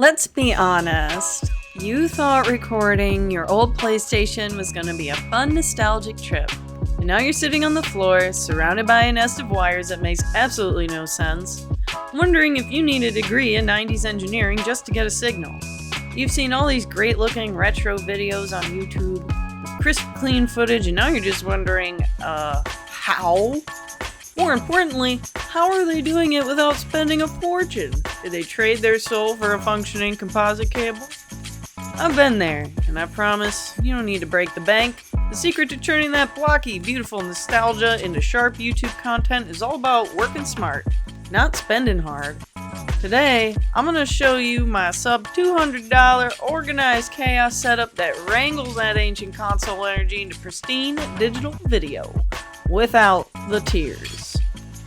Let's be honest. You thought recording your old PlayStation was going to be a fun, nostalgic trip. And now you're sitting on the floor, surrounded by a nest of wires that makes absolutely no sense, wondering if you need a degree in 90s engineering just to get a signal. You've seen all these great-looking retro videos on YouTube, with crisp, clean footage, and now you're just wondering, how? More importantly, how are they doing it without spending a fortune? Did they trade their soul for a functioning composite cable? I've been there, and I promise you don't need to break the bank. The secret to turning that blocky, beautiful nostalgia into sharp YouTube content is all about working smart, not spending hard. Today, I'm going to show you my sub $200 organized chaos setup that wrangles that ancient console energy into pristine digital video without the tears.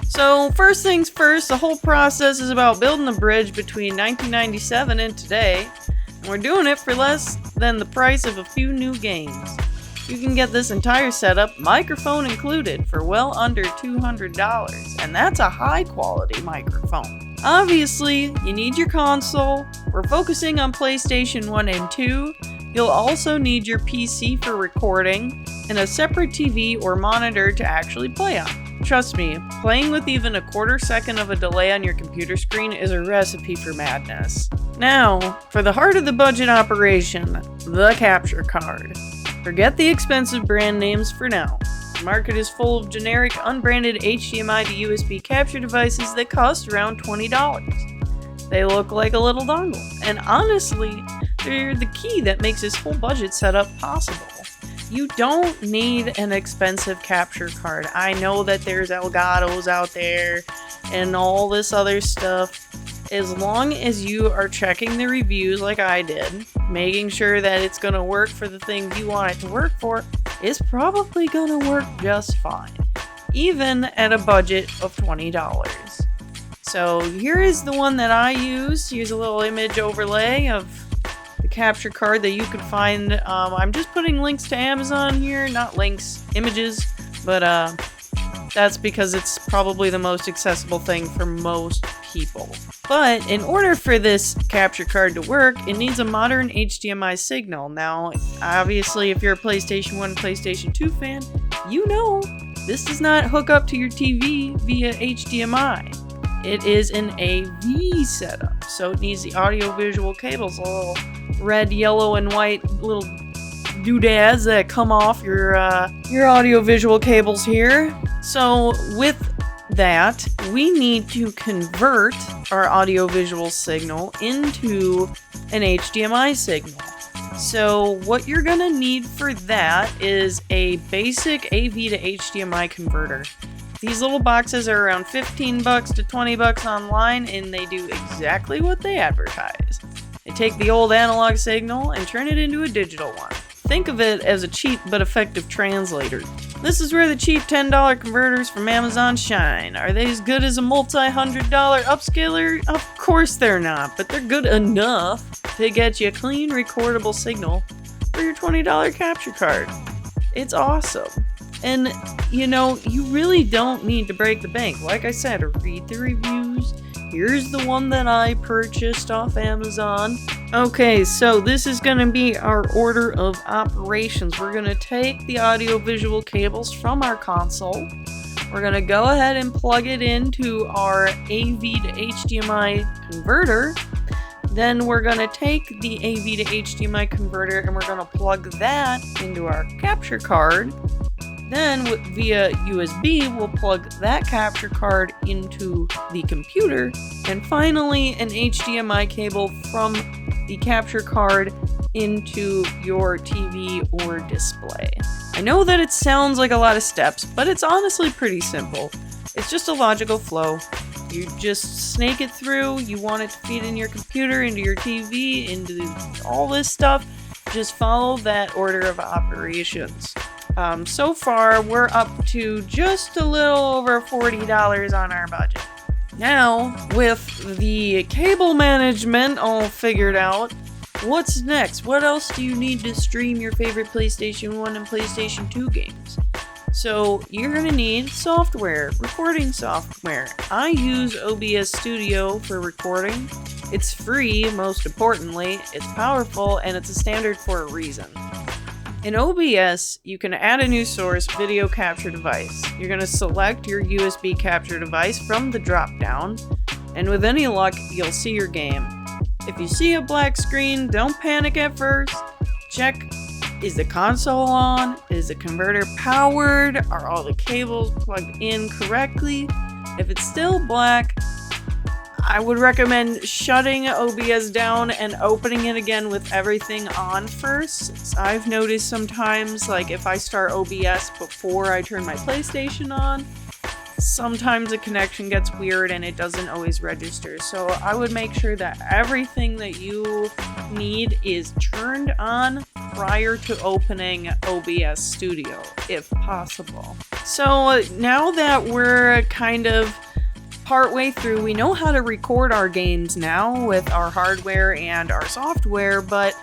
So first things first, the whole process is about building a bridge between 1997 and today, and we're doing it for less than the price of a few new games. You can get this entire setup, microphone included, for well under $200, and that's a high quality microphone. Obviously, you need your console. We're focusing on PlayStation 1 and 2. You'll also need your PC for recording, and a separate TV or monitor to actually play on. Trust me, playing with even a quarter second of a delay on your computer screen is a recipe for madness. Now, for the heart of the budget operation, the capture card. Forget the expensive brand names for now. The market is full of generic, unbranded HDMI to USB capture devices that cost around $20. They look like a little dongle, and honestly, they're the key that makes this whole budget setup possible. You don't need an expensive capture card. I know that there's Elgatos out there and all this other stuff. As long as you are checking the reviews like I did, making sure that it's going to work for the thing you want it to work for, it's probably going to work just fine, even at a budget of $20. So here is the one that I use. Here's a little image overlay of the capture card that you can find. I'm just putting links to Amazon here, not links, images, but that's because it's probably the most accessible thing for most people. But in order for this capture card to work, it needs a modern HDMI signal. Now, obviously, if you're a PlayStation 1, PlayStation 2 fan, you know this does not hook up to your TV via HDMI. It is an AV setup, so it needs the audio-visual cables, little red, yellow, and white little doodads that come off your audio-visual cables here. So with that, we need to convert our audio-visual signal into an HDMI signal. So what you're gonna need for that is a basic AV to HDMI converter. These little boxes are around $15 to $20 online, and they do exactly what they advertise. They take the old analog signal and turn it into a digital one. Think of it as a cheap but effective translator. This is where the cheap $10 converters from Amazon shine. Are they as good as a multi-$100 upscaler? Of course they're not, but they're good enough to get you a clean recordable signal for your $20 capture card. It's awesome. And, you know, you really don't need to break the bank. Like I said, read the reviews. Here's the one that I purchased off Amazon. Okay, so this is going to be our order of operations. We're going to take the audio-visual cables from our console. We're going to go ahead and plug it into our AV to HDMI converter. Then we're going to take the AV to HDMI converter and we're going to plug that into our capture card. Then via USB, we'll plug that capture card into the computer, and finally an HDMI cable from the capture card into your TV or display. I know that it sounds like a lot of steps, but it's honestly pretty simple. It's just a logical flow. You just snake it through. You want it to feed in your computer, into your TV, into all this stuff. Just follow that order of operations. So far, we're up to just a little over $40 on our budget. Now, with the cable management all figured out, what's next? What else do you need to stream your favorite PlayStation 1 and PlayStation 2 games? So you're gonna need software, recording software. I use OBS Studio for recording. It's free, most importantly, it's powerful, and it's a standard for a reason. In OBS, you can add a new source video capture device. You're gonna select your USB capture device from the drop-down, and with any luck, you'll see your game. If you see a black screen, don't panic at first. Check, is the console on? Is the converter powered? Are all the cables plugged in correctly? If it's still black, I would recommend shutting OBS down and opening it again with everything on first. I've noticed sometimes, like if I start OBS before I turn my PlayStation on, sometimes the connection gets weird and it doesn't always register. So I would make sure that everything that you need is turned on prior to opening OBS Studio, if possible. So now that we're kind of partway through, we know how to record our games now with our hardware and our software, but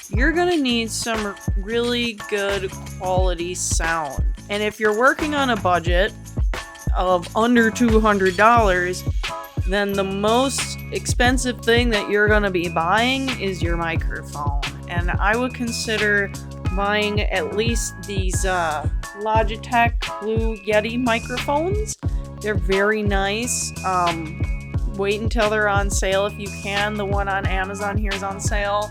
you're gonna need some really good quality sound. And if you're working on a budget of under $200, then the most expensive thing that you're gonna be buying is your microphone. And I would consider buying at least these Logitech Blue Yeti microphones. They're very nice. Wait until they're on sale if you can. The one on Amazon here is on sale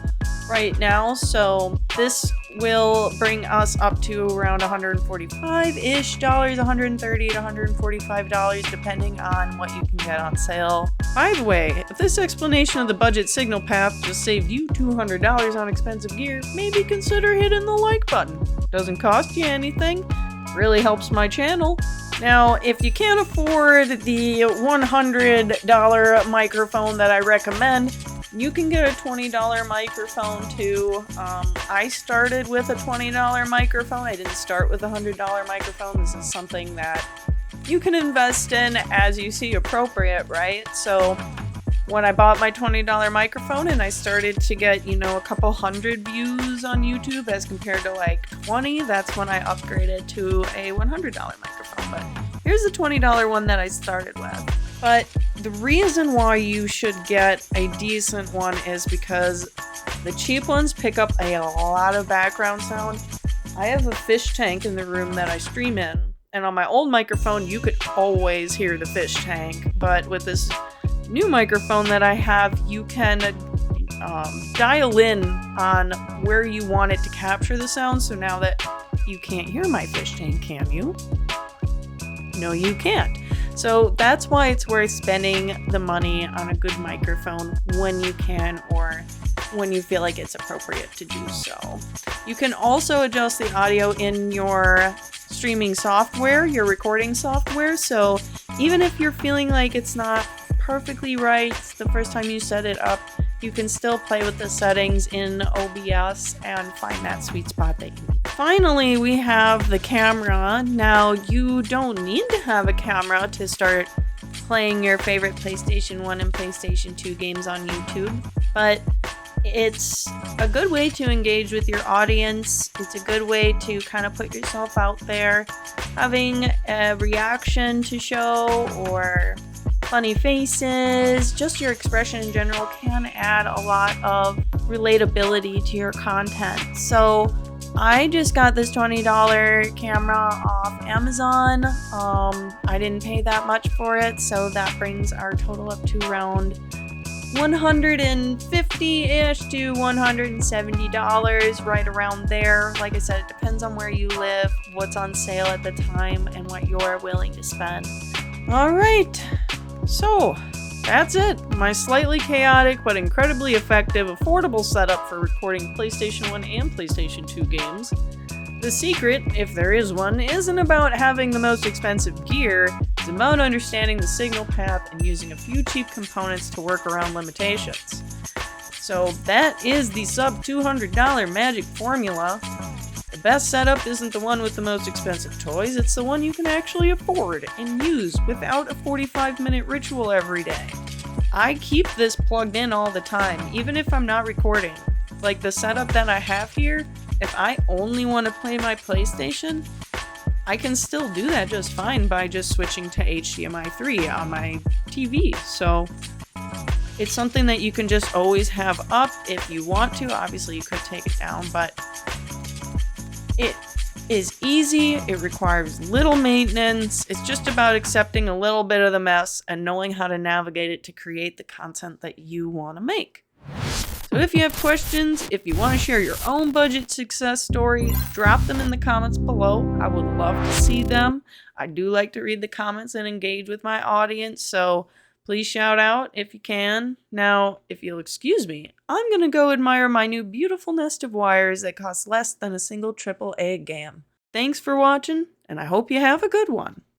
right now. So this will bring us up to around $145-ish, $130 to $145, depending on what you can get on sale. By the way, if this explanation of the budget signal path just saved you $200 on expensive gear, maybe consider hitting the like button. Doesn't cost you anything, really helps my channel. Now, if you can't afford the $100 microphone that I recommend, you can get a $20 microphone too. I started with a $20 microphone. I didn't start with a $100 microphone. This is something that you can invest in as you see appropriate, right? So when I bought my $20 microphone and I started to get, a couple hundred views on YouTube as compared to like 20, that's when I upgraded to a $100 microphone. But here's the $20 one that I started with. But the reason why you should get a decent one is because the cheap ones pick up a lot of background sound. I have a fish tank in the room that I stream in, and on my old microphone you could always hear the fish tank, but with this new microphone that I have, you can dial in on where you want it to capture the sound. So now that you can't hear my fish tank, can you? No, you can't. So that's why it's worth spending the money on a good microphone when you can, or when you feel like it's appropriate to do so. You can also adjust the audio in your streaming software, your recording software. So even if you're feeling like it's not perfectly right the first time you set it up, you can still play with the settings in OBS and find that sweet spot that you need. Finally, we have the camera. Now, you don't need to have a camera to start playing your favorite PlayStation 1 and PlayStation 2 games on YouTube, but it's a good way to engage with your audience. It's a good way to kind of put yourself out there. Having a reaction to show or funny faces, just your expression in general can add a lot of relatability to your content. So I just got this $20 camera off Amazon. I didn't pay that much for it, so that brings our total up to around $150-ish to $170, right around there. Like I said, it depends on where you live, what's on sale at the time, and what you're willing to spend. All right. So, that's it. My slightly chaotic but incredibly effective, affordable setup for recording PlayStation 1 and PlayStation 2 games. The secret, if there is one, isn't about having the most expensive gear, it's about understanding the signal path and using a few cheap components to work around limitations. So that is the sub $200 magic formula. The best setup isn't the one with the most expensive toys, it's the one you can actually afford and use without a 45-minute ritual every day. I keep this plugged in all the time, even if I'm not recording. Like the setup that I have here, if I only want to play my PlayStation, I can still do that just fine by just switching to HDMI 3 on my TV. So it's something that you can just always have up if you want to. Obviously, you could take it down, but it is easy. It requires little maintenance. It's just about accepting a little bit of the mess and knowing how to navigate it to create the content that you want to make. So if you have questions, if you want to share your own budget success story, drop them in the comments below. I would love to see them. I do like to read the comments and engage with my audience, so please shout out if you can. Now, if you'll excuse me, I'm going to go admire my new beautiful nest of wires that costs less than a single AAA GAM. Thanks for watching, and I hope you have a good one.